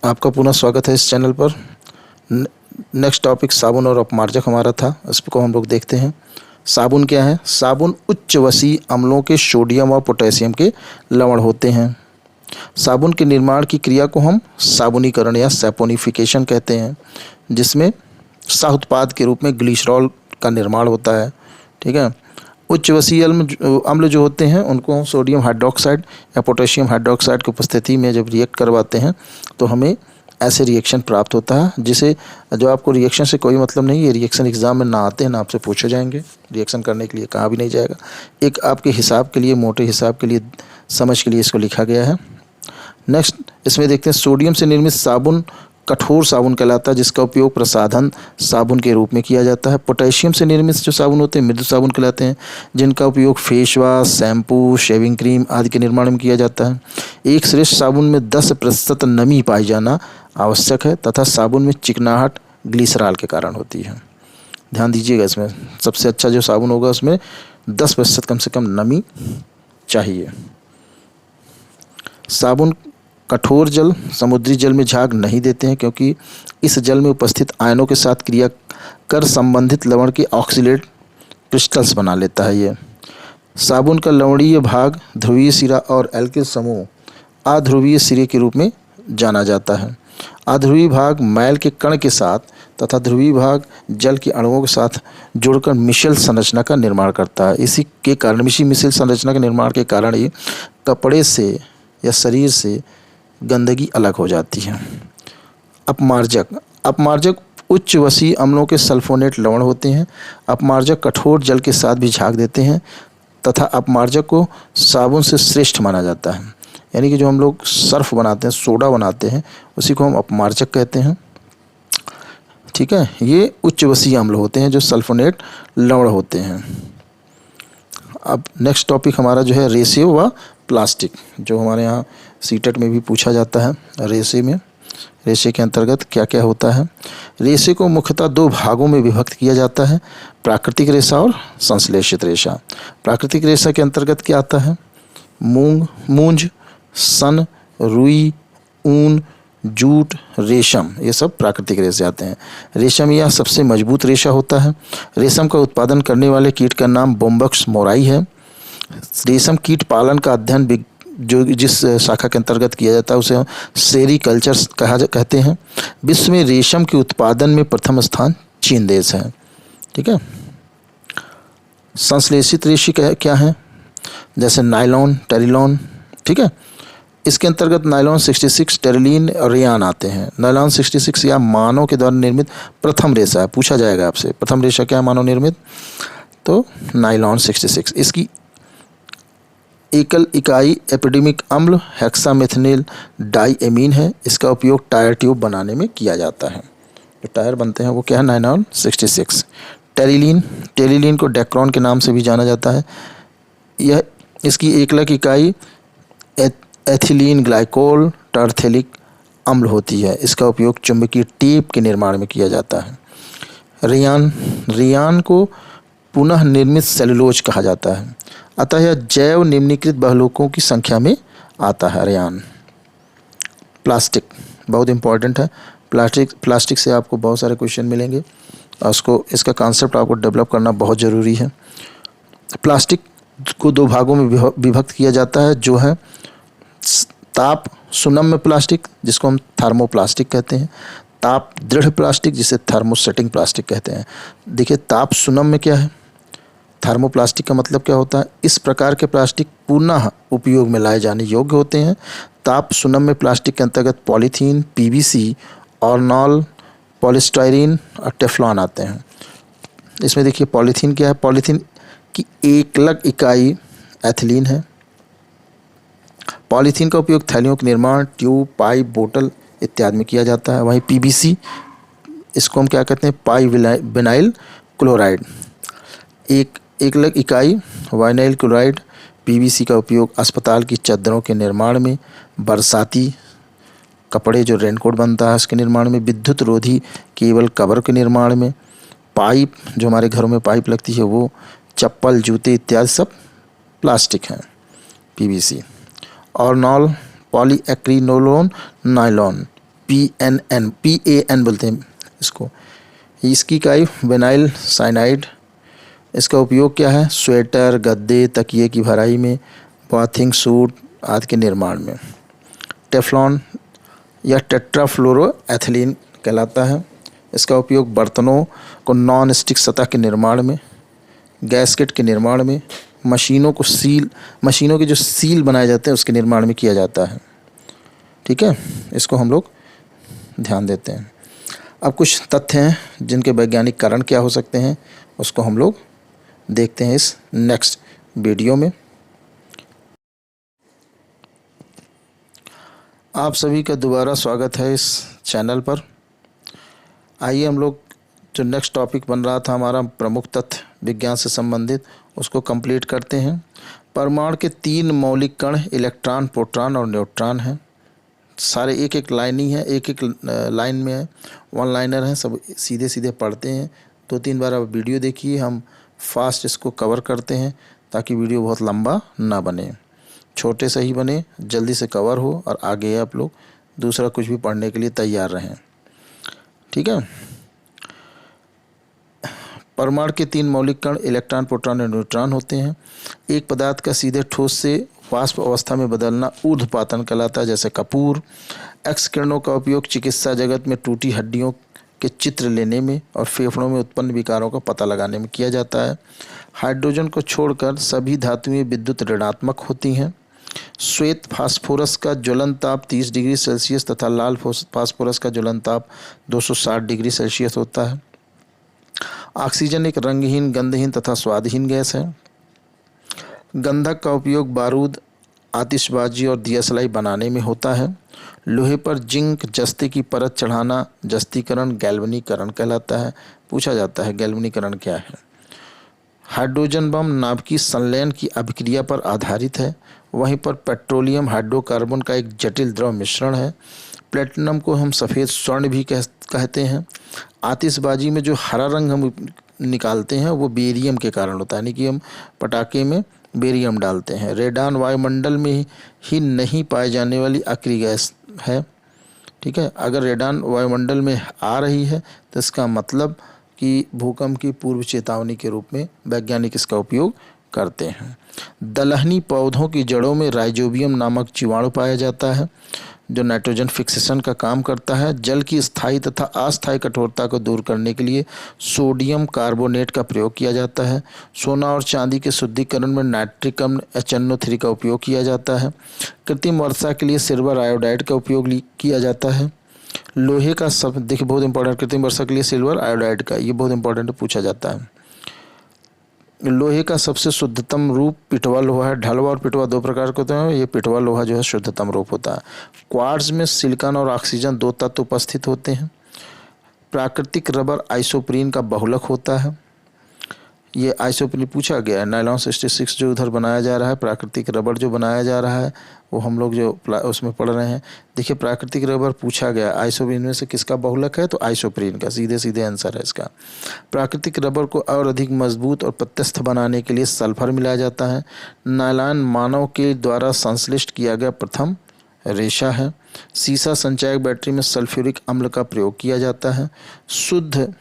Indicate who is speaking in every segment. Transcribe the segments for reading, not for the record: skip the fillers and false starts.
Speaker 1: आपका पुनः स्वागत है इस चैनल पर। नेक्स्ट टॉपिक साबुन और अपमार्जक हमारा था, इसको हम लोग देखते हैं। साबुन क्या है? साबुन उच्च वसीय अम्लों के सोडियम और पोटेशियम के लवण होते हैं। साबुन के निर्माण की क्रिया को हम साबुनीकरण या सैपोनिफिकेशन कहते हैं, जिसमें सह उत्पाद के रूप में ग्लिसरॉल का निर्माण होता है। ठीक है। उच्च वसीय अम्ल जो होते हैं उनको हम सोडियम हाइड्रोक्साइड या पोटेशियम हाइड्रोक्साइड की उपस्थिति में जब रिएक्ट करवाते हैं तो हमें ऐसे रिएक्शन प्राप्त होता है, जिसे जो आपको रिएक्शन से कोई मतलब नहीं, ये रिएक्शन एग्जाम में ना आते हैं ना आपसे पूछे जाएंगे। रिएक्शन करने के लिए कहा भी नहीं जाएगा, एक आपके हिसाब के लिए, मोटे हिसाब के लिए, समझ के लिए इसको लिखा गया है। नेक्स्ट इसमें देखते हैं, सोडियम से निर्मित साबुन कठोर साबुन कहलाता है, जिसका उपयोग प्रसाधन साबुन के रूप में किया जाता है। पोटेशियम से निर्मित जो साबुन होते हैं मृदु साबुन कहलाते हैं, जिनका उपयोग face wash, shampoo, shaving cream आदि के निर्माण में किया जाता है। एक श्रेष्ठ साबुन में 10% नमी पाई जाना आवश्यक है तथा साबुन में चिकनाहट ग्लिसरॉल के कारण होती है। ध्यान दीजिएगा, इसमें सबसे अच्छा जो साबुन होगा उसमें 10% कम से कम नमी चाहिए। साबुन कठोर जल समुद्री जल में झाग नहीं देते हैं, क्योंकि इस जल में उपस्थित आयनों के साथ क्रिया कर संबंधित लवण के ऑक्सीलेट क्रिस्टल्स बना लेता है। ये साबुन का लवणीय भाग ध्रुवीय सिरा और एल्किल समूह अध्रुवीय सिरे के रूप में जाना जाता है। अध्रुवीय भाग मैल के कण के साथ तथा ध्रुवीय भाग जल के अणुओं के साथ जुड़कर मिश्रित संरचना का निर्माण करता है। इसी के कारण मिश्रित संरचना के निर्माण के कारण ही कपड़े से या शरीर से गंदगी अलग हो जाती है। अपमार्जक उच्च वसीय अम्लों के सल्फोनेट लवण होते हैं। अपमार्जक कठोर जल के साथ भी झाग देते हैं तथा अपमार्जक को साबुन से श्रेष्ठ माना जाता है। यानी कि जो हम लोग सर्फ बनाते हैं, सोडा बनाते हैं, उसी को हम अपमार्जक कहते हैं। ठीक है। ये उच्च वसीय अम्ल होते हैं जो सल्फोनेट लवण होते हैं। अब नेक्स्ट टॉपिक हमारा जो है रेशियो व प्लास्टिक, जो हमारे यहाँ सीटेट में भी पूछा जाता है। रेशे के अंतर्गत क्या क्या होता है? रेशे को मुख्यतः 2 भागों में विभक्त किया जाता है, प्राकृतिक रेशा और संश्लेषित रेशा। प्राकृतिक रेशा के अंतर्गत क्या आता है? मूंज, सन, रुई, ऊन, जूट, रेशम, ये सब प्राकृतिक रेशे आते हैं। रेशम यह सबसे मजबूत रेशा होता है। रेशम का उत्पादन करने वाले कीट का नाम बोम्बक्स मोराई है। रेशम कीट पालन का अध्ययन जो जिस शाखा के अंतर्गत किया जाता है उसे हम सेरीकल्चर कहते हैं। विश्व में रेशम के उत्पादन में प्रथम स्थान चीन देश है। ठीक है। संश्लेषित रेशे क्या है? जैसे नायलॉन, टेरिलॉन। ठीक है। इसके अंतर्गत नायलॉन 66, टेरिलीन और रेयान आते हैं। नायलॉन 66 या मानव के द्वारा निर्मित प्रथम रेशा है। पूछा जाएगा आपसे, प्रथम रेशा क्या है मानव निर्मित? तो नायलॉन 66। इसकी एकल इकाई एपिडेमिक अम्ल हेक्सामेथिनिल डाइएमीन है। इसका उपयोग टायर ट्यूब बनाने में किया जाता है। जो टायर बनते हैं वो क्या है? नायलॉन 66। टेरिलीन को डेक्रोन के नाम से भी जाना जाता है। यह इसकी एकलक इकाई एथिलीन ग्लाइकोल टर्थेलिक अम्ल होती है। इसका उपयोग चुंबकीय टेप के निर्माण में किया जाता है। रेयान को पुनः निर्मित सेलुलोज कहा जाता है, अतः यह जैव निम्नीकृत बहुलकों की संख्या में आता है। रेयान। प्लास्टिक बहुत इंपॉर्टेंट है। प्लास्टिक से आपको बहुत सारे क्वेश्चन मिलेंगे और इसका कॉन्सेप्ट आपको डेवलप करना बहुत ज़रूरी है। प्लास्टिक को 2 भागों में विभक्त किया जाता है, जो है ताप सुनम्य प्लास्टिक, जिसको हम थर्मोप्लास्टिक कहते हैं। ताप दृढ़ प्लास्टिक, जिसे थर्मोसेटिंग प्लास्टिक कहते हैं। देखिए, ताप सुनम्य क्या है? थर्मोप्लास्टिक का मतलब क्या होता है? इस प्रकार के प्लास्टिक पुनः उपयोग में लाए जाने योग्य होते हैं। ताप सुनम्य प्लास्टिक के अंतर्गत पॉलीथीन, पीवीसी, ऑर्नॉल, पॉलीस्टाइरीन और टेफ्लॉन आते हैं। इसमें देखिए पॉलीथीन क्या है? पॉलीथीन की एकलक इकाई एथिलीन है। पॉलीथीन का उपयोग थैलियों के निर्माण, ट्यूब, पाइप, बोतल इत्यादि में किया जाता है। वहीं पीवीसी, इसको हम क्या कहते हैं? पाइविनाइल क्लोराइड। एकलक इकाई वाइनाइल क्लोराइड। पीवीसी का उपयोग अस्पताल की चादरों के निर्माण में, बरसाती कपड़े जो रेनकोट बनता है उसके निर्माण में, विद्युत रोधी केबल कवर के निर्माण में, पाइप जो हमारे घरों में पाइप लगती है वो, चप्पल, जूते इत्यादि सब प्लास्टिक हैं। पीवीसी। ऑर्नॉल पॉलीएक्रिनोलोन नायलॉन PAN बोलते हैं इसको। इसकी इकाई विनाइल साइनाइड। इसका उपयोग क्या है? स्वेटर, गद्दे, तकिए की भराई में, बाथिंग सूट आदि के निर्माण में। टेफ्लॉन या टेट्राफ्लोरोएथिलीन कहलाता है। इसका उपयोग बर्तनों को नॉन स्टिक सतह के निर्माण में, गैस्केट के निर्माण में, मशीनों के जो सील बनाए जाते हैं उसके निर्माण में किया जाता है। ठीक है, इसको हम लोग ध्यान देते हैं। अब कुछ तथ्य हैं जिनके वैज्ञानिक कारण क्या हो सकते हैं, उसको हम लोग देखते हैं इस नेक्स्ट वीडियो में। आप सभी का दोबारा स्वागत है इस चैनल पर। आइए हम लोग जो नेक्स्ट टॉपिक बन रहा था हमारा प्रमुख तथ्य विज्ञान से संबंधित, उसको कंप्लीट करते हैं। परमाणु के 3 मौलिक कण इलेक्ट्रॉन, प्रोटॉन और न्यूट्रॉन हैं। सारे एक एक लाइन ही है, एक एक लाइन में है, वन लाइनर है, सब सीधे सीधे पढ़ते हैं। 2-3 बार आप वीडियो देखिए, हम फास्ट इसको कवर करते हैं ताकि वीडियो बहुत लंबा ना बने, छोटे से ही बने, जल्दी से कवर हो और आगे आप लोग दूसरा कुछ भी पढ़ने के लिए तैयार रहें। ठीक है। परमाणु के 3 मौलिक कण इलेक्ट्रॉन, प्रोटॉन और न्यूट्रॉन होते हैं। एक पदार्थ का सीधे ठोस से वाष्प अवस्था में बदलना ऊर्ध्वपातन कहलाता है, जैसे कपूर। एक्स किरणों का उपयोग चिकित्सा जगत में टूटी हड्डियों के चित्र लेने में और फेफड़ों में उत्पन्न विकारों का पता लगाने में किया जाता है। हाइड्रोजन को छोड़कर सभी धातुएं विद्युत ऋणात्मक होती हैं। श्वेत फास्फोरस का ज्वलन ताप 30 डिग्री सेल्सियस तथा लाल फास्फोरस का ज्वलन ताप 260 डिग्री सेल्सियस होता है। ऑक्सीजन एक रंगहीन, गंधहीन तथा स्वादहीन गैस है। गंधक का उपयोग बारूद, आतिशबाजी और दियासलाई बनाने में होता है। लोहे पर जिंक जस्ते की परत चढ़ाना जस्तीकरण, गैल्वनीकरण कहलाता है। पूछा जाता है गैल्वनीकरण क्या है। हाइड्रोजन बम नाभिकीय संलयन की अभिक्रिया पर आधारित है। वहीं पर पेट्रोलियम हाइड्रोकार्बन का एक जटिल द्रव मिश्रण है। प्लेटिनम को हम सफ़ेद स्वर्ण भी कहते हैं। आतिशबाजी में जो हरा रंग हम निकालते हैं वो बेरियम के कारण होता है, यानी कि हम पटाखे में बेरियम डालते हैं। रेडान वायुमंडल में ही नहीं पाए जाने वाली अक्रिय गैस है। ठीक है, अगर रेडान वायुमंडल में आ रही है तो इसका मतलब कि भूकंप की पूर्व चेतावनी के रूप में वैज्ञानिक इसका उपयोग करते हैं। दलहनी पौधों की जड़ों में राइजोबियम नामक जीवाणु पाया जाता है जो नाइट्रोजन फिक्सेशन का काम करता है। जल की स्थायी तथा अस्थायी कठोरता को दूर करने के लिए सोडियम कार्बोनेट का प्रयोग किया जाता है। सोना और चांदी के शुद्धिकरण में नाइट्रिक अम्ल HNO3 का उपयोग किया जाता है। कृत्रिम वर्षा के लिए सिल्वर आयोडाइड का उपयोग किया जाता है। लोहे का सब देखिए बहुत इंपॉर्टेंट, कृत्रिम वर्षा के लिए सिल्वर आयोडाइड का, ये बहुत इंपॉर्टेंट पूछा जाता है। लोहे का सबसे शुद्धतम रूप पिटवा लोहा है। ढलवा और पिटवा 2 प्रकार के होते हैं। ये पिटवा लोहा जो है शुद्धतम रूप होता है। क्वार्ट्ज में सिलिकॉन और ऑक्सीजन 2 तत्व उपस्थित होते हैं। प्राकृतिक रबर आइसोप्रीन का बहुलक होता है। ये आइसोप्रीन पूछा गया है। नायलॉन 66 जो उधर बनाया जा रहा है, प्राकृतिक रबर जो बनाया जा रहा है वो हम लोग जो उसमें पढ़ रहे हैं। देखिए प्राकृतिक रबर पूछा गया, आइसोप्रीन में से किसका बहुलक है, तो आइसोप्रीन का, सीधे सीधे आंसर है इसका। प्राकृतिक रबर को और अधिक मजबूत और प्रत्यस्थ बनाने के लिए सल्फर मिलाया जाता है। नायलॉन मानव के द्वारा संश्लिष्ट किया गया प्रथम रेशा है। सीसा संचायक बैटरी में सल्फ्यूरिक अम्ल का प्रयोग किया जाता है। शुद्ध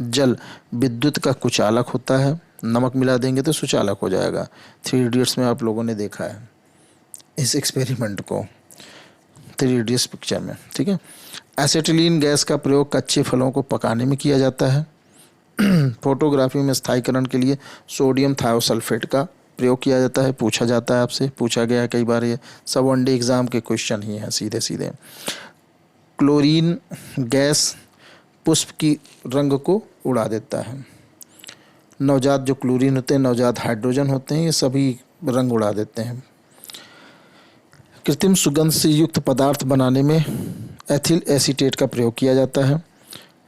Speaker 1: जल विद्युत का कुचालक होता है। नमक मिला देंगे तो सुचालक हो जाएगा। 3 इडियट्स में आप लोगों ने देखा है इस एक्सपेरिमेंट को, 3 इडियट्स पिक्चर में। ठीक है। एसिटिलीन गैस का प्रयोग कच्चे फलों को पकाने में किया जाता है। फोटोग्राफी में स्थायीकरण के लिए सोडियम थायोसल्फेट का प्रयोग किया जाता है। पूछा जाता है, आपसे पूछा गया है कई बार, ये सब वनडे एग्जाम के क्वेश्चन ही हैं सीधे सीधे। क्लोरीन गैस पुष्प की रंग को उड़ा देता है। नवजात जो क्लोरीन होते हैं, नवजात हाइड्रोजन होते हैं, ये सभी रंग उड़ा देते हैं। कृत्रिम सुगंध से युक्त पदार्थ बनाने में एथिल एसीटेट का प्रयोग किया जाता है।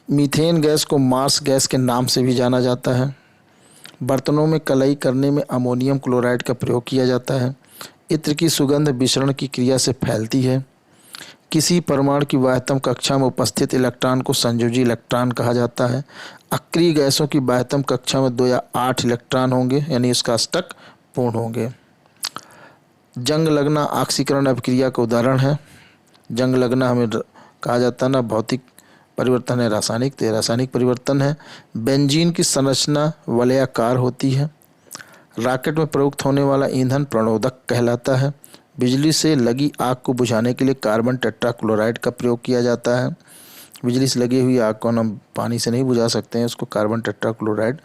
Speaker 1: मीथेन गैस को मार्स गैस के नाम से भी जाना जाता है। बर्तनों में कलई करने में अमोनियम क्लोराइड का प्रयोग किया जाता है। इत्र की सुगंध विसरण की क्रिया से फैलती है। किसी परमाणु की बाह्यतम कक्षा में उपस्थित इलेक्ट्रॉन को संयोजी इलेक्ट्रॉन कहा जाता है। अक्रिय गैसों की बाह्यतम कक्षा में 2 या 8 इलेक्ट्रॉन होंगे, यानी इसका अष्टक पूर्ण होंगे। जंग लगना ऑक्सीकरण अभिक्रिया का उदाहरण है। जंग लगना हमें कहा जाता है ना, भौतिक परिवर्तन है रासायनिक, तो रासायनिक परिवर्तन है। बेंजीन की संरचना वलयाकार होती है। रॉकेट में प्रयुक्त होने वाला ईंधन प्रणोदक कहलाता है। बिजली से लगी आग को बुझाने के लिए कार्बन टेट्राक्लोराइड का प्रयोग किया जाता है। बिजली से लगी हुई आग को हम पानी से नहीं बुझा सकते हैं, उसको कार्बन टेट्राक्लोराइड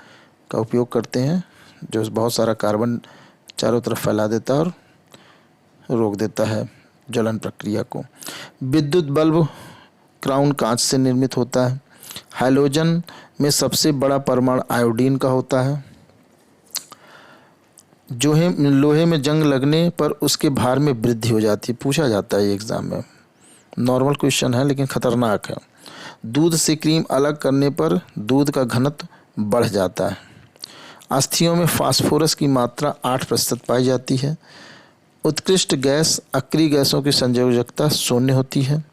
Speaker 1: का उपयोग करते हैं, जो बहुत सारा कार्बन चारों तरफ फैला देता है और रोक देता है जलन प्रक्रिया को। विद्युत बल्ब क्राउन कांच से निर्मित होता है। हाइड्रोजन में सबसे बड़ा परमाणु आयोडीन का होता है। जो है लोहे में जंग लगने पर उसके भार में वृद्धि हो जाती है, पूछा जाता है एग्जाम में, नॉर्मल क्वेश्चन है लेकिन खतरनाक है। दूध से क्रीम अलग करने पर दूध का घनत्व बढ़ जाता है। अस्थियों में फास्फोरस की मात्रा 8% पाई जाती है। उत्कृष्ट गैस अक्रिय गैसों की संयोजकता 0 होती है।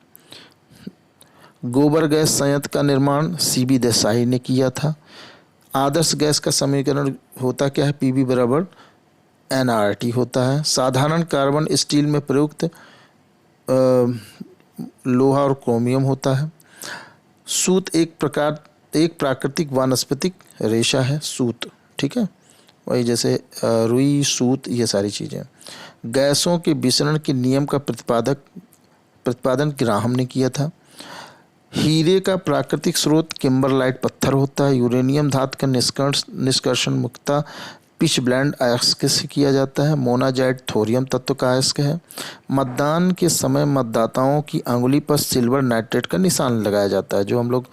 Speaker 1: गोबर गैस संयंत्र का निर्माण सीबी देसाई ने किया था। आदर्श गैस का समीकरण होता क्या है, पीबी बराबर एनआरटी होता है। साधारण कार्बन स्टील में प्रयुक्त लोहा और क्रोमियम होता है। सूत एक प्राकृतिक वानस्पतिक रेशा है, सूत, ठीक है, वही जैसे रुई, सूत, ये सारी चीज़ें। गैसों के विसरण के नियम का प्रतिपादन ग्राहम ने किया था। हीरे का प्राकृतिक स्रोत किम्बरलाइट पत्थर होता है। यूरेनियम धातु का निष्कर्षण मुक्ता पिच ब्लेंड अयस्क से किया जाता है। मोनाजाइट थोरियम तत्व का अयस्क है। मतदान के समय मतदाताओं की अंगुली पर सिल्वर नाइट्रेट का निशान लगाया जाता है। जो हम लोग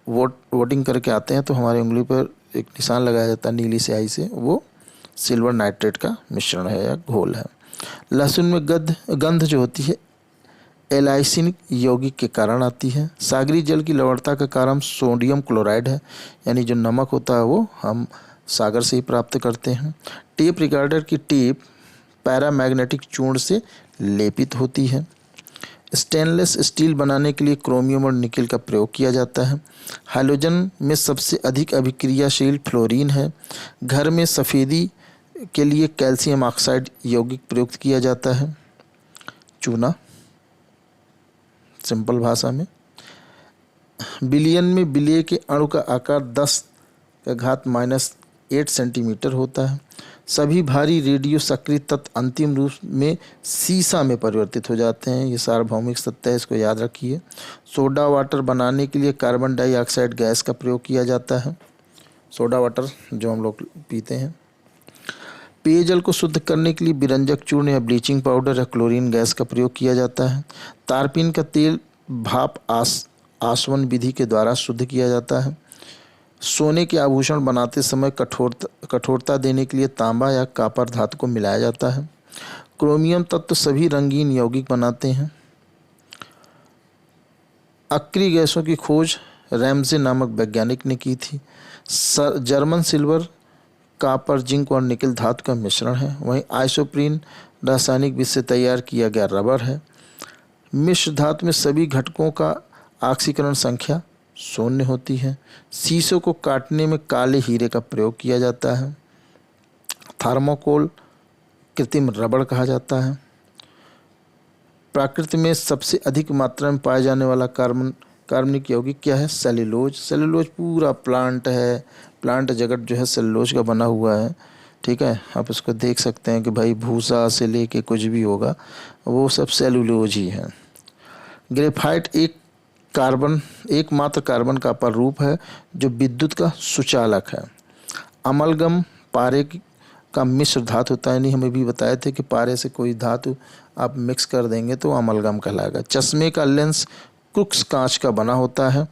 Speaker 1: वोटिंग करके आते हैं तो हमारी उंगली पर एक निशान लगाया जाता है नीली स्याही से, वो सिल्वर नाइट्रेट का मिश्रण है या घोल है। लहसुन में गंध जो होती है एलाइसिन यौगिक के कारण आती है। सागरी जल की लवणता का कारण सोडियम क्लोराइड है, यानी जो नमक होता है वो हम सागर से ही प्राप्त करते हैं। टेप रिकॉर्डर की टेप पैरामैग्नेटिक चूर्ण से लेपित होती है। स्टेनलेस स्टील बनाने के लिए क्रोमियम और निकेल का प्रयोग किया जाता है। हाइड्रोजन में सबसे अधिक अभिक्रियाशील फ्लोरीन है। घर में सफ़ेदी के लिए कैल्शियम ऑक्साइड यौगिक प्रयुक्त किया जाता है, चूना, सिंपल भाषा में। बिलियन में विलेय के अणु का आकार 10⁻⁻8 सेंटीमीटर होता है। सभी भारी रेडियो सक्रिय तत्व अंतिम रूप में सीसा में परिवर्तित हो जाते हैं, ये सार्वभौमिक सत्य है, इसको याद रखिए। सोडा वाटर बनाने के लिए कार्बन डाइऑक्साइड गैस का प्रयोग किया जाता है, सोडा वाटर जो हम लोग पीते हैं। पेयजल को शुद्ध करने के लिए विरंजक चूर्ण या ब्लीचिंग पाउडर या क्लोरीन गैस का प्रयोग किया जाता है। तारपीन का तेल भाप आसवन विधि के द्वारा शुद्ध किया जाता है। सोने के आभूषण बनाते समय कठोरता देने के लिए तांबा या कॉपर धातु को मिलाया जाता है। क्रोमियम तत्व सभी रंगीन यौगिक बनाते हैं। अक्रिय गैसों की खोज रैमजे नामक वैज्ञानिक ने की थी। जर्मन सिल्वर, कॉपर, जिंक और निकेल धातु का मिश्रण है। वहीं आइसोप्रीन रासायनिक विधि से तैयार किया गया रबर है। मिश्र धातु में सभी घटकों का ऑक्सीकरण संख्या 0 होती है। शीशों को काटने में काले हीरे का प्रयोग किया जाता है। थर्मोकोल कृत्रिम रबड़ कहा जाता है। प्रकृति में सबसे अधिक मात्रा में पाए जाने वाला कार्बनिक यौगिक क्या है, सेल्यूलोज। सेल्यूलोज पूरा प्लांट है, प्लांट जगत जो है सेल्यूलोज का बना हुआ है, ठीक है। आप इसको देख सकते हैं कि भाई भूसा से लेके कुछ भी होगा वो सब सेल्यूलोज ही है। ग्रेफाइट एकमात्र कार्बन का अपर रूप है जो विद्युत का सुचालक है। अमलगम पारे का मिश्र धातु होता है, यानी हमें भी बताए थे कि पारे से कोई धातु आप मिक्स कर देंगे तो अमलगम कहलाएगा। चश्मे का लेंस क्रुक्स कांच का बना होता है।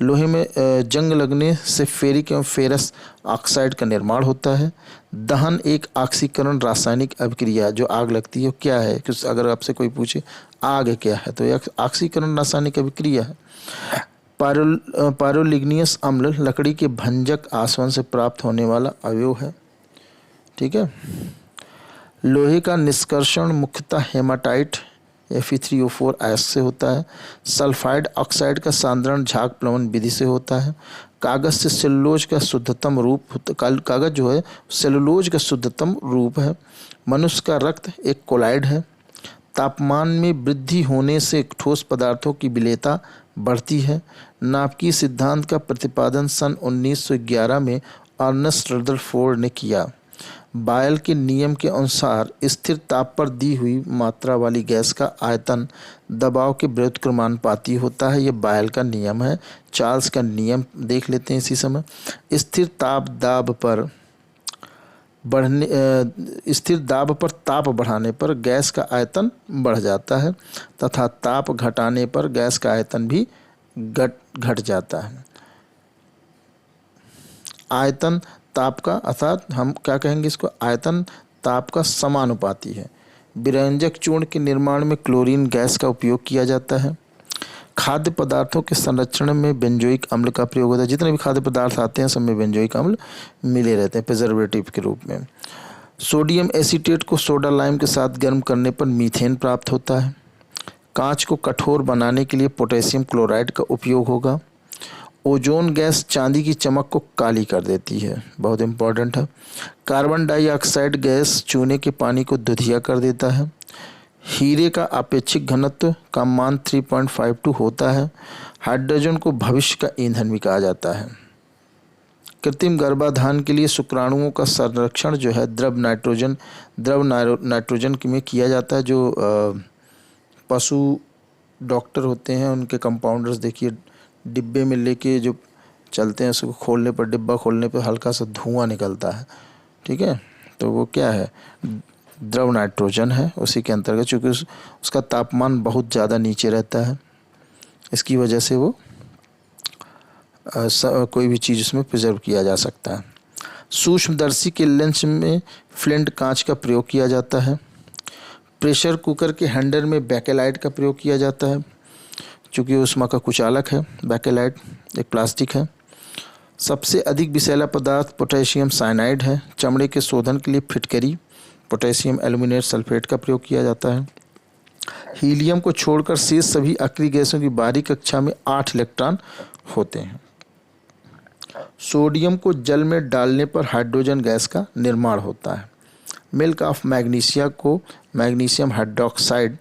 Speaker 1: लोहे में जंग लगने से फेरिक एवं फेरस ऑक्साइड का निर्माण होता है। दहन एक ऑक्सीकरण रासायनिक अभिक्रिया, जो आग लगती है क्या है, क्योंकि अगर आपसे कोई पूछे आग क्या है तो यह ऑक्सीकरण रासायनिक अभिक्रिया है। पायरोलिग्नियस अम्ल लकड़ी के भंजक आसवन से प्राप्त होने वाला अवयव है, ठीक है। लोहे का निष्कर्षण मुख्यतः हेमाटाइट Fe3O4 अयस्क से होता है। सल्फाइड ऑक्साइड का सांद्रण झाग प्लवन विधि से होता है। कागज से सेलुलोज का शुद्धतम रूप, कागज जो है सेलुलोज का शुद्धतम रूप है। मनुष्य का रक्त एक कोलाइड है। तापमान में वृद्धि होने से ठोस पदार्थों की विलेयता बढ़ती है। नाभिकीय सिद्धांत का प्रतिपादन सन 1911 में अर्नेस्ट रदरफोर्ड ने किया। बायल के नियम के अनुसार स्थिर ताप पर दी हुई मात्रा वाली गैस का आयतन दबाव के विरुद्ध क्रमानुपाती होता है। यह बायल का नियम है। चार्ल्स का नियम देख लेते हैं इसी समय। स्थिर दाब पर ताप बढ़ाने पर गैस का आयतन बढ़ जाता है तथा ताप घटाने पर गैस का आयतन भी घट जाता है। आयतन ताप का, अर्थात हम क्या कहेंगे इसको, आयतन ताप का समानुपाती है। विरंजक चूर्ण के निर्माण में क्लोरीन गैस का उपयोग किया जाता है। खाद्य पदार्थों के संरक्षण में बेंजोइक अम्ल का प्रयोग होता है। जितने भी खाद्य पदार्थ आते हैं सब में बेंजोइक अम्ल मिले रहते हैं प्रिजर्वेटिव के रूप में। सोडियम एसीटेट को सोडा लाइम के साथ गर्म करने पर मीथेन प्राप्त होता है। कांच को कठोर बनाने के लिए पोटेशियम क्लोराइड का उपयोग होगा। ओजोन गैस चांदी की चमक को काली कर देती है, बहुत इंपॉर्टेंट है। कार्बन डाइऑक्साइड गैस चूने के पानी को दुधिया कर देता है। हीरे का अपेक्षिक घनत्व का मान 3.52 होता है। हाइड्रोजन को भविष्य का ईंधन भी कहा जाता है। कृत्रिम गर्भाधान के लिए शुक्राणुओं का संरक्षण जो है द्रव नाइट्रोजन में किया जाता है। जो पशु डॉक्टर होते हैं उनके कंपाउंडर्स देखिए डिब्बे में लेके जो चलते हैं, उसको खोलने पर, डिब्बा खोलने पर हल्का सा धुआं निकलता है, ठीक है। तो वो क्या है, द्रव नाइट्रोजन है। उसी के अंतर्गत चूँकि उसका तापमान बहुत ज़्यादा नीचे रहता है, इसकी वजह से वो कोई भी चीज़ उसमें प्रिजर्व किया जा सकता है। सूक्ष्मदर्शी के लेंस में फ्लिंट कांच का प्रयोग किया जाता है। प्रेशर कुकर के हैंडल में बैकेलाइट का प्रयोग किया जाता है, चूँकि ऊष्मा का कुचालक है। बैकेलाइट एक प्लास्टिक है। सबसे अधिक विषैला पदार्थ पोटेशियम साइनाइड है। चमड़े के शोधन के लिए फिटकरी पोटेशियम एल्यूमिनेट सल्फेट का प्रयोग किया जाता है। हीलियम को छोड़कर शेष सभी अक्रिय गैसों की बाहरी कक्षा में 8 इलेक्ट्रॉन होते हैं। सोडियम को जल में डालने पर हाइड्रोजन गैस का निर्माण होता है। मिल्क ऑफ मैग्नीशिया को मैग्नीशियम हाइड्रोक्साइड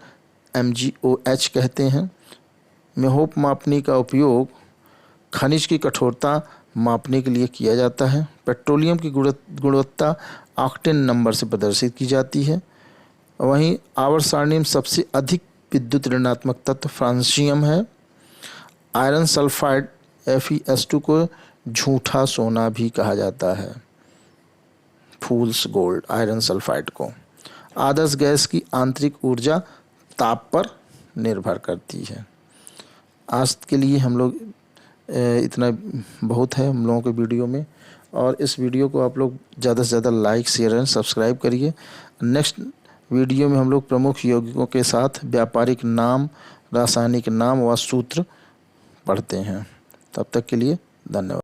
Speaker 1: MgOH कहते हैं। मेहोप मापनी का उपयोग खनिज की कठोरता मापने के लिए किया जाता है। पेट्रोलियम की गुणवत्ता ऑक्टेन नंबर से प्रदर्शित की जाती है। वहीं आवर्त सारणी में सबसे अधिक विद्युत ऋणात्मक तत्व फ्रांसियम है। आयरन सल्फाइड FeS2 को झूठा सोना भी कहा जाता है, फूल्स गोल्ड, आयरन सल्फाइड को। आदर्श गैस की आंतरिक ऊर्जा ताप पर निर्भर करती है। आज के लिए हम लोग इतना बहुत है हम लोगों के वीडियो में, और इस वीडियो को आप लोग ज़्यादा से ज़्यादा लाइक, शेयर एंड सब्सक्राइब करिए। नेक्स्ट वीडियो में हम लोग प्रमुख यौगिकों के साथ व्यापारिक नाम, रासायनिक नाम व सूत्र पढ़ते हैं। तब तक के लिए धन्यवाद।